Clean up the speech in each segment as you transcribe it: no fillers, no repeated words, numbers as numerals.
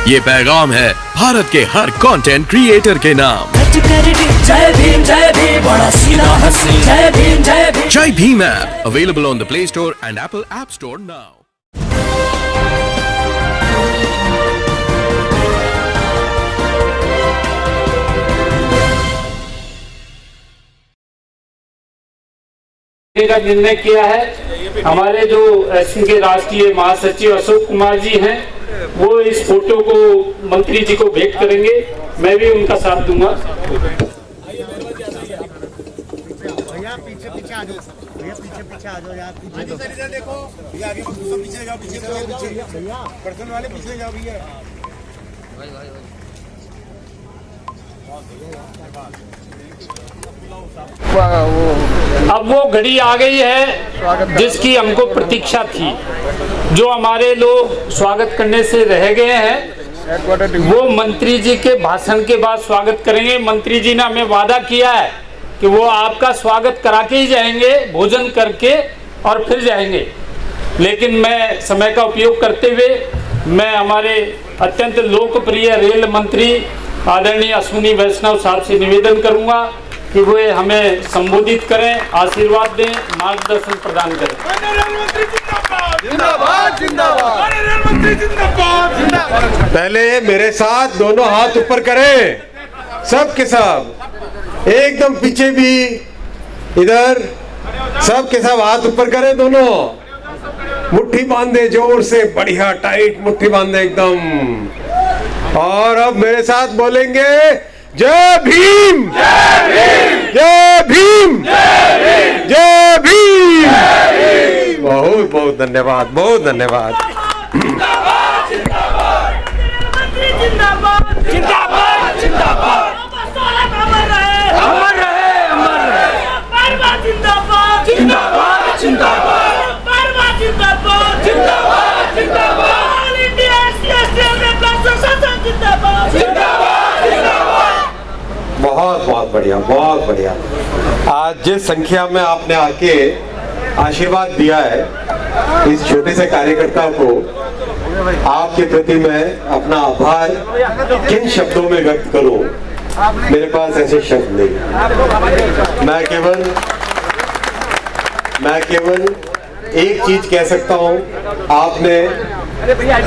ये पैगाम है भारत के हर कंटेंट क्रिएटर के नाम। जय भीम बड़ा सीधा हंसी। जय भीम जय Bhim app available on the play store and Apple app store now. का निर्णय किया है। हमारे जो एसपी के राष्ट्रीय महासचिव अशोक कुमार जी हैं, वो इस फोटो को मंत्री जी को भेंट करेंगे। मैं भी उनका साथ दूंगा। भैया पीछे आ जाओ, भैया पीछे आ जाओ यार। इधर देखो भैया, आगे पीछे जाओ, भैया पर्सन वाले पीछे जाओ भैया। अब वो घड़ी आ गई है जिसकी हमको प्रतीक्षा थी। जो हमारे लोग स्वागत करने से रह गए हैं, वो मंत्री जी के भाषण के बाद स्वागत करेंगे। मंत्री जी ने हमें वादा किया है कि वो आपका स्वागत करा के ही जाएंगे, भोजन करके और फिर जाएंगे। लेकिन मैं समय का उपयोग करते हुए मैं हमारे अत्यंत लोकप्रिय रेल मंत्री आदरणीय अश्विनी वैष्णव साहब से निवेदन करूंगा कि वो हमें संबोधित करें, आशीर्वाद दें, मार्गदर्शन प्रदान करें। पहले मेरे साथ दोनों हाथ ऊपर करें, सब के सब, एकदम पीछे भी, इधर सब के सब हाथ ऊपर करें दोनों। मुट्ठी बांधे जोर से, बढ़िया टाइट मुट्ठी बांधे एकदम। और अब मेरे साथ बोलेंगे जय भीम, जय भीम, जय भीम, जय भीम। बहुत बहुत धन्यवाद, बहुत धन्यवाद। जिंदाबाद जिंदाबाद जिंदाबाद जिंदाबाद जिंदाबाद। अमर रहे, अमर रहे, अमर रहे। जिंदाबाद जिंदाबाद जिंदाबाद जिंदाबाद जिंदाबाद जिंदाबाद। ऑल इंडिया एसोसिएशन जिंदाबाद जिंदाबाद जिंदाबाद। बहुत बहुत बढ़िया, बहुत बढ़िया। आज जिस संख्या में आपने आके आशीर्वाद दिया है इस छोटे से कार्यकर्ता को, आपके प्रति मैं अपना आभार किन शब्दों में व्यक्त करूं, मेरे पास ऐसे शब्द नहीं। मैं केवल एक चीज कह सकता हूं, आपने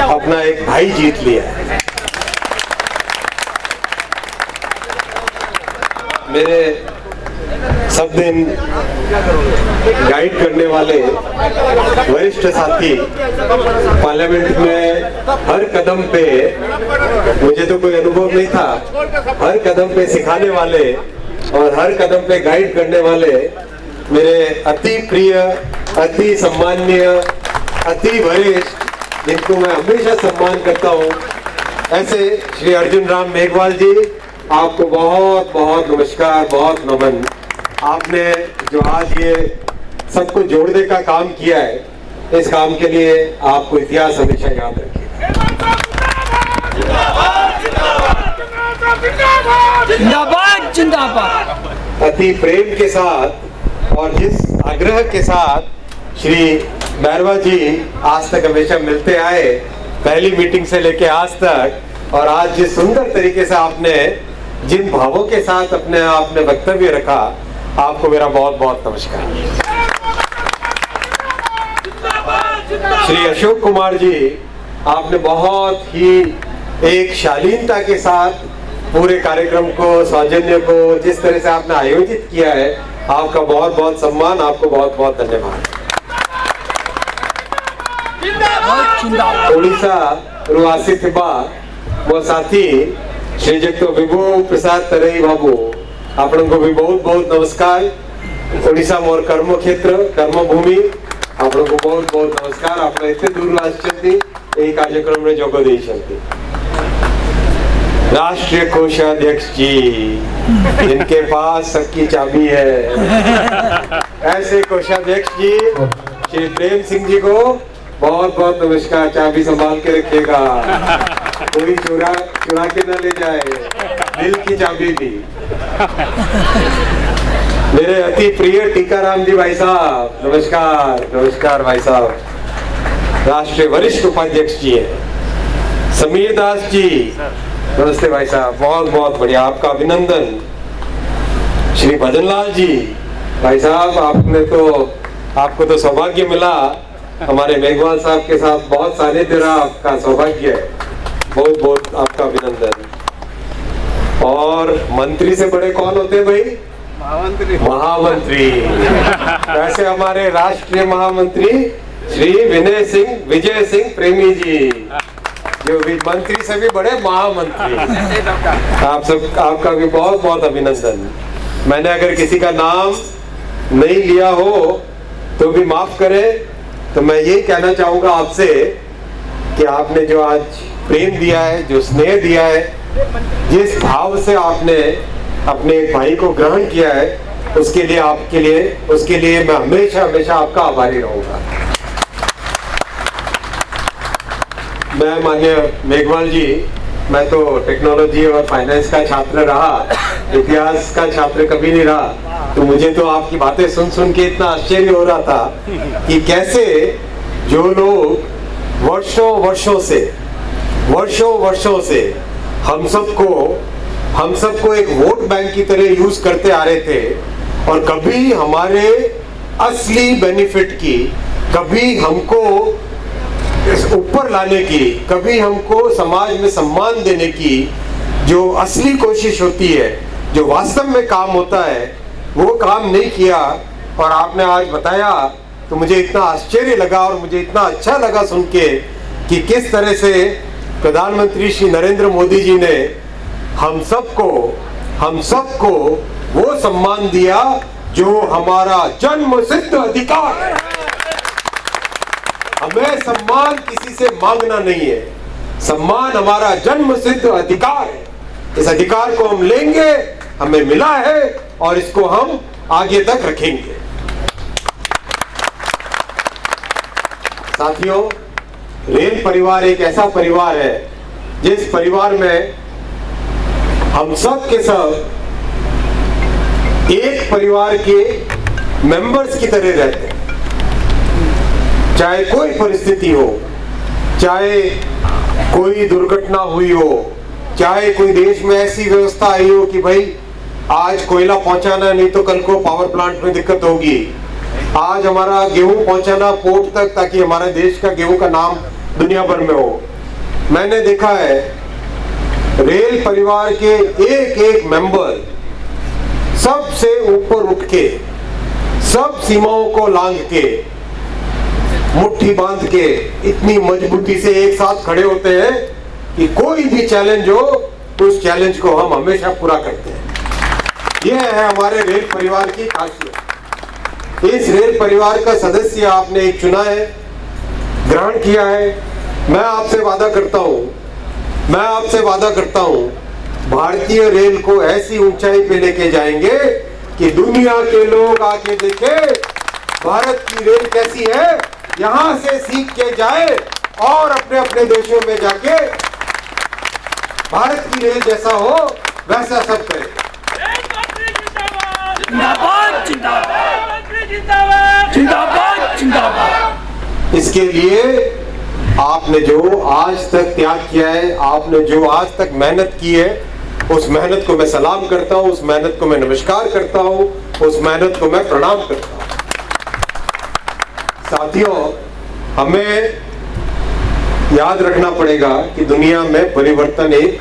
अपना एक भाई जीत लिया है। मेरे सब दिन गाइड करने वाले वरिष्ठ साथी पार्लियामेंट में हर कदम पे, मुझे तो कोई अनुभव नहीं था, हर कदम पे सिखाने वाले और हर कदम पे गाइड करने वाले मेरे अति प्रिय, अति सम्माननीय, अति वरिष्ठ, जिनको मैं हमेशा सम्मान करता हूँ, ऐसे श्री अर्जुन राम मेघवाल जी, आपको बहुत बहुत नमस्कार, बहुत नमन। आपने जो आज ये सबको जोड़ने का काम किया है, इस काम के लिए आपको इतिहास हमेशा याद रखेगा। जिंदाबाद जिंदाबाद। अति प्रेम के साथ और जिस आग्रह के साथ श्री बैरवा जी आज तक हमेशा मिलते आए, पहली मीटिंग से लेके आज तक, और आज जिस सुंदर तरीके से आपने, जिन भावों के साथ आपने वक्तव्य रखा, आपको मेरा बहुत बहुत नमस्कार। श्री अशोक कुमार जी, आपने बहुत ही एक शालीनता के साथ पूरे कार्यक्रम को, सौजन्य को जिस तरह से आपने आयोजित किया है, आपका बहुत बहुत सम्मान, आपको बहुत बहुत धन्यवाद। ओडिशा रुआसी थिबा मो साथी श्रीजुक्त विभु प्रसाद तरई बाबू, आपण को भी बहुत बहुत नमस्कार। ओडिशा मोर कर्म क्षेत्र, कर्म भूमि, आपण को बहुत बहुत नमस्कार। आप एते दूर आछंती एही कार्यक्रम में जोग देइछंती। राष्ट्रीय कोषाध्यक्ष जी, जिनके पास सबकी चाबी है, ऐसे कोषाध्यक्ष जी श्री प्रेम सिंह जी को बहुत बहुत नमस्कार। चाबी संभाल के रखिएगा, कोई चुरा के न ले जाए, दिल की चाबी थी। मेरे अति प्रिय टीकाराम जी भाई साहब, नमस्कार, नमस्कार भाई साहब। राष्ट्रीय वरिष्ठ उपाध्यक्ष जी है, समीर दास जी, नमस्ते भाई साहब, बहुत बहुत बढ़िया, आपका अभिनंदन। श्री भजनलाल जी, भाई साहब आपको तो सौभाग्य मिला, हमारे मेघवाल साहब के साथ बहुत सानिध्य रहा, आपका सौभाग्य है, बहुत बहुत आपका अभिनंदन। और मंत्री से बड़े कौन होते हैं भाई? महामंत्री। वैसे हमारे राष्ट्रीय महामंत्री श्री विजय सिंह प्रेमी जी, जो मंत्री से भी बड़े महामंत्री। आपका भी बहुत बहुत अभिनंदन। मैंने अगर किसी का नाम नहीं लिया हो तो भी माफ करें। तो मैं यही कहना चाहूंगा आपसे कि आपने जो आज प्रेम दिया है, जो स्नेह दिया है, जिस भाव से आपने अपने भाई को ग्रहण किया है, उसके लिए मैं हमेशा हमेशा आपका आभारी रहूंगा। मैं माननीय मेघवाल जी, मैं तो टेक्नोलॉजी और फाइनेंस का छात्र रहा, इतिहास का छात्र कभी नहीं रहा, तो मुझे तो आपकी बातें सुन सुन के इतना आश्चर्य हो रहा था कि कैसे जो लोग वर्षों वर्षों से हम सबको एक वोट बैंक की तरह यूज करते आ रहे थे, और कभी हमारे असली बेनिफिट की, कभी हमको ऊपर लाने की, कभी हमको समाज में सम्मान देने की जो असली कोशिश होती है, जो वास्तव में काम होता है, वो काम नहीं किया। और आपने आज बताया तो मुझे इतना आश्चर्य लगा और मुझे इतना अच्छा लगा सुन के कि किस तरह से प्रधानमंत्री श्री नरेंद्र मोदी जी ने हम सबको वो सम्मान दिया जो हमारा जन्म सिद्ध अधिकार है। हमें सम्मान किसी से मांगना नहीं है, सम्मान हमारा जन्म सिद्ध अधिकार है। इस अधिकार को हम लेंगे, हमें मिला है, और इसको हम आगे तक रखेंगे। साथियों, रेल परिवार एक ऐसा परिवार है जिस परिवार में हम सब के सब एक परिवार के मेंबर्स की तरह रहते हैं। चाहे कोई परिस्थिति हो, चाहे कोई दुर्घटना हुई हो, चाहे कोई देश में ऐसी व्यवस्था आई हो कि भाई आज कोयला पहुंचाना, नहीं तो कल को पावर प्लांट में दिक्कत होगी, आज हमारा गेहूं पहुंचाना पोर्ट तक, ताकि हमारे देश का गेहूं का नाम दुनिया भर में हो। मैंने देखा है रेल परिवार के एक एक मेंबर सबसे ऊपर उठ के, सब सीमाओं को लांघ के, मुट्ठी बांध के इतनी मजबूती से एक साथ खड़े होते हैं कि कोई भी चैलेंज हो, उस चैलेंज को हम हमेशा पूरा करते हैं। यह है हमारे रेल परिवार की खासियत। इस रेल परिवार का सदस्य आपने एक चुना है, ग्रहण किया है। मैं आपसे वादा करता हूं भारतीय रेल को ऐसी ऊंचाई पे लेके जाएंगे कि दुनिया के लोग आके देखे भारत की रेल कैसी है, यहां से सीख के जाए और अपने अपने देशों में जाके भारत की रेल जैसा हो वैसा सब करें। जिंदाबाद जिंदाबाद जिंदाबाद जिंदाबाद। इसके लिए आपने जो आज तक त्याग किया है, आपने जो आज तक मेहनत की है, उस मेहनत को मैं सलाम करता हूं, उस मेहनत को मैं नमस्कार करता हूं, उस मेहनत को मैं प्रणाम करता हूं। साथियों, हमें याद रखना पड़ेगा कि दुनिया में परिवर्तन एक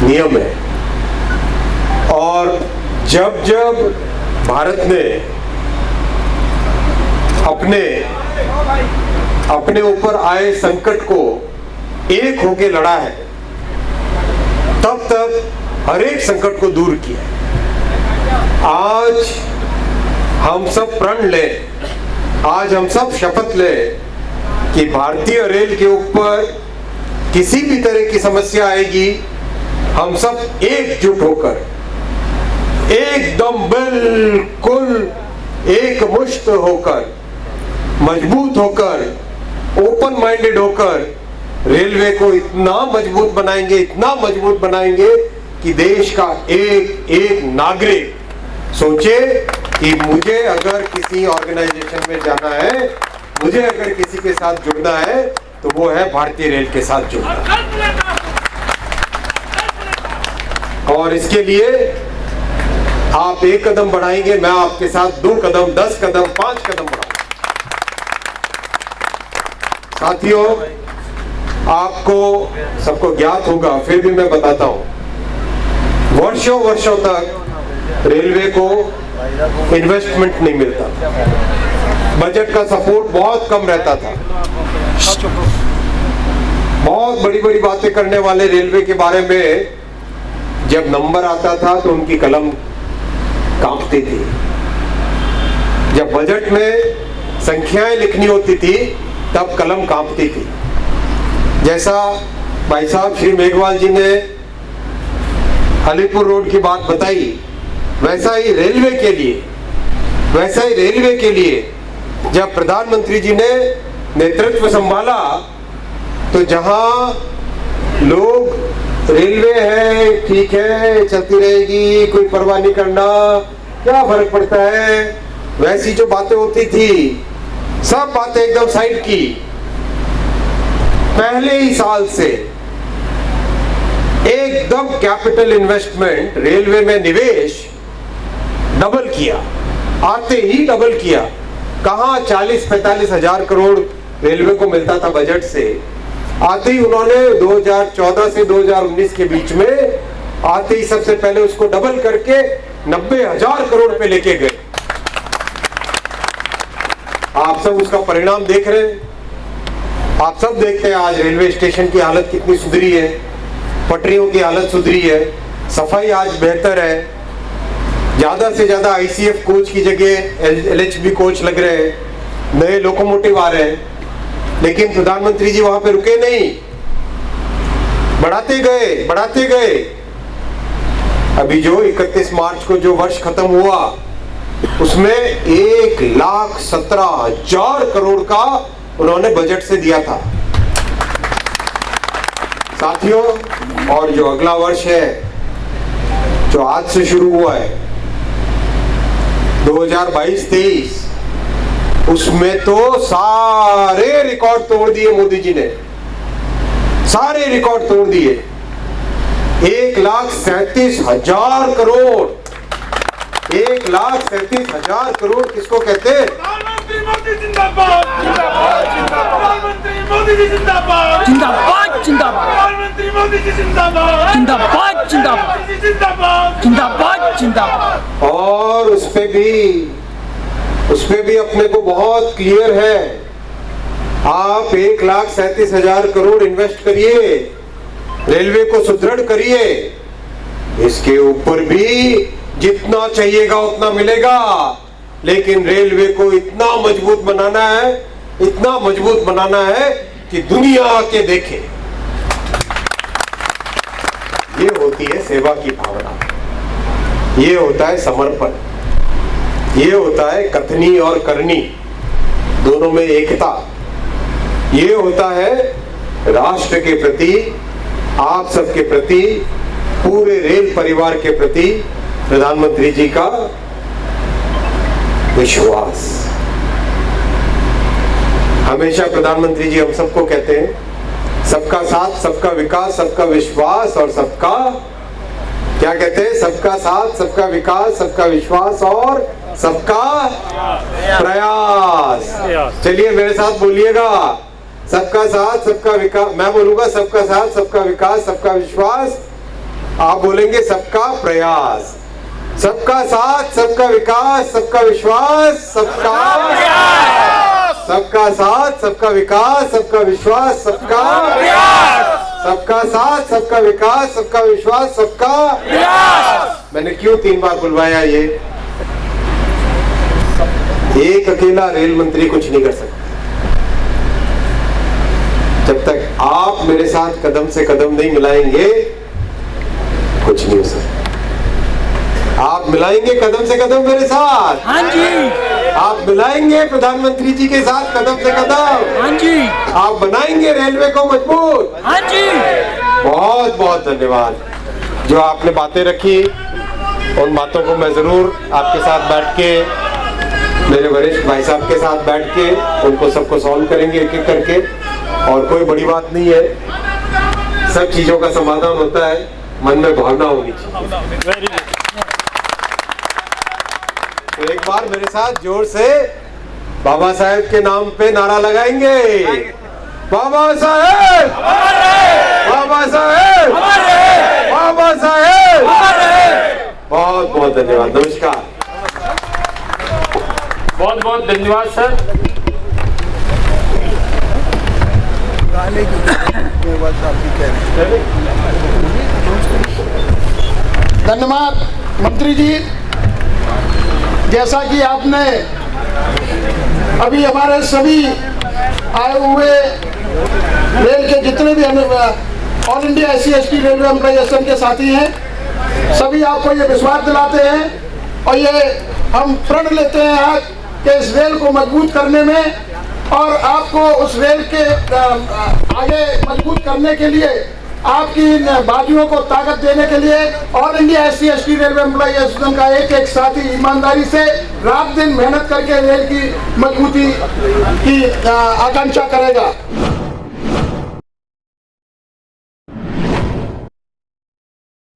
नियम है, और जब जब भारत ने अपने ऊपर आए संकट को एक होके लड़ा है, तब तक हर एक संकट को दूर किया। आज हम सब प्रण लें, आज हम सब शपथ लें कि भारतीय रेल के ऊपर किसी भी तरह की समस्या आएगी, हम सब एकजुट होकर, एकदम बिल्कुल एक मुश्त होकर, मजबूत होकर, ओपन माइंडेड होकर रेलवे को इतना मजबूत बनाएंगे कि देश का एक एक नागरिक सोचे कि मुझे अगर किसी ऑर्गेनाइजेशन में जाना है, मुझे अगर किसी के साथ जुड़ना है, तो वो है भारतीय रेल के साथ जुड़ना। और इसके लिए आप एक कदम बढ़ाएंगे, मैं आपके साथ 2 कदम, 10 कदम, 5 कदम बढ़ाऊंगा। साथियों, आपको सबको ज्ञात होगा, फिर भी मैं बताता हूं, वर्षों वर्षों तक रेलवे को इन्वेस्टमेंट नहीं मिलता, बजट का सपोर्ट बहुत कम रहता था। बहुत बड़ी बड़ी बातें करने वाले रेलवे के बारे में जब नंबर आता था तो उनकी कलम कांपती थी। जब बजट में संख्याएं लिखनी होती थी तब कलम कांपती थी। जैसा भाई साहब श्री मेघवाल जी ने अलीपुर रोड की बात बताई, वैसा ही रेलवे के लिए जब प्रधानमंत्री जी ने नेतृत्व संभाला तो जहां लोग रेलवे है, ठीक है, चलती रहेगी, कोई परवाह नहीं करना, क्या फर्क पड़ता है, वैसी जो बातें होती थी सब बातें एकदम साइड की। पहले ही साल से एकदम कैपिटल इन्वेस्टमेंट, रेलवे में निवेश डबल किया, आते ही डबल किया। कहां 40-45 हजार करोड़ रेलवे को मिलता था बजट से, आते ही उन्होंने 2014 से 2019 के बीच में आते ही सबसे पहले उसको डबल करके 90,000 करोड़ पे लेके गए। आप सब उसका परिणाम देख रहे हैं, आप सब देखते हैं आज रेलवे स्टेशन की हालत कितनी सुधरी है, पटरियों की हालत सुधरी है, सफाई आज बेहतर है, ज्यादा से ज्यादा आईसीएफ कोच की जगह एलएचबी कोच लग रहे हैं, नए लोकोमोटिव आ रहे हैं। लेकिन प्रधानमंत्री जी वहां पे रुके नहीं, बढ़ाते गए। अभी जो 31 मार्च को जो वर्ष खत्म हुआ उसमें 1,17,000 करोड़ का उन्होंने बजट से दिया था। साथियों, और जो अगला वर्ष है जो आज से शुरू हुआ है 2022-23, उसमें तो सारे रिकॉर्ड तोड़ दिए मोदी जी ने, सारे रिकॉर्ड तोड़ दिए। 1,37,000 करोड़, 1,37,000 करोड़ किसको कहते हैं? प्रधानमंत्री मोदी जिंदाबाद, प्रधानमंत्री मोदी जी जिंदाबाद, प्रधानमंत्री मोदी जी जिंदाबाद। और उस पे भी अपने को बहुत क्लियर है। आप 1,37,000 करोड़ इन्वेस्ट करिए, रेलवे को सुदृढ़ करिए, इसके ऊपर भी जितना चाहिएगा उतना मिलेगा, लेकिन रेलवे को इतना मजबूत बनाना है कि दुनिया आके देखे। ये होती है सेवा की भावना, ये होता है समर्पण, ये होता है कथनी और करनी दोनों में एकता, ये होता है राष्ट्र के प्रति, आप सबके प्रति, पूरे रेल परिवार के प्रति प्रधानमंत्री जी का विश्वास। हमेशा प्रधानमंत्री जी हम सबको कहते हैं सबका साथ, सबका विकास, सबका विश्वास और सबका, क्या कहते हैं? सबका साथ, सबका विकास, सबका विश्वास और सबका प्रयास। चलिए मेरे साथ बोलिएगा, सबका साथ, सबका विकास। मैं बोलूंगा सबका साथ, सबका विकास, सबका विश्वास, आप बोलेंगे सबका प्रयास। सबका साथ, सबका विकास, सबका विश्वास, सबका साथ, सबका विकास, सबका विश्वास, सबका साथ, सबका विकास, सबका विश्वास, सबका। मैंने क्यों 3 बार बुलवाया? ये एक अकेला रेल मंत्री कुछ नहीं कर सकता। जब तक आप मेरे साथ कदम से कदम नहीं मिलाएंगे कुछ नहीं हो सकता। आप मिलाएंगे कदम से कदम मेरे साथ? हाँ जी। आप मिलाएंगे प्रधानमंत्री जी के साथ कदम से कदम? हाँ जी। आप बनाएंगे रेलवे को मजबूत? हाँ जी। बहुत बहुत धन्यवाद। जो आपने बातें रखी उन बातों को मैं जरूर आपके साथ बैठ के, मेरे वरिष्ठ भाई साहब के साथ बैठ के उनको सबको सॉल्व करेंगे एक एक करके। और कोई बड़ी बात नहीं है, सब चीजों का समाधान होता है, मन में भावना होनी चाहिए। तो एक बार मेरे साथ जोर से बाबा साहेब के नाम पे नारा लगाएंगे, बाबा साहेब, बाबा साहेब, बाबा साहेब। बहुत बहुत धन्यवाद, नमस्कार। बहुत बहुत धन्यवाद सर। धन्यवाद मंत्री जी। जैसा कि आपने अभी हमारे सभी आए हुए रेल के जितने भी all India SC/ST railway employ association के साथी हैं, सभी आपको ये विश्वास दिलाते हैं और ये हम प्रण लेते हैं कि इस रेल को मजबूत करने में और आपको उस रेल के आगे मजबूत करने के लिए, आपकी बाजुओं को ताकत देने के लिए all India SC/ST railway employ association का एक एक साथी ईमानदारी से रात दिन मेहनत करके रेल की मजबूती की आकांक्षा करेगा।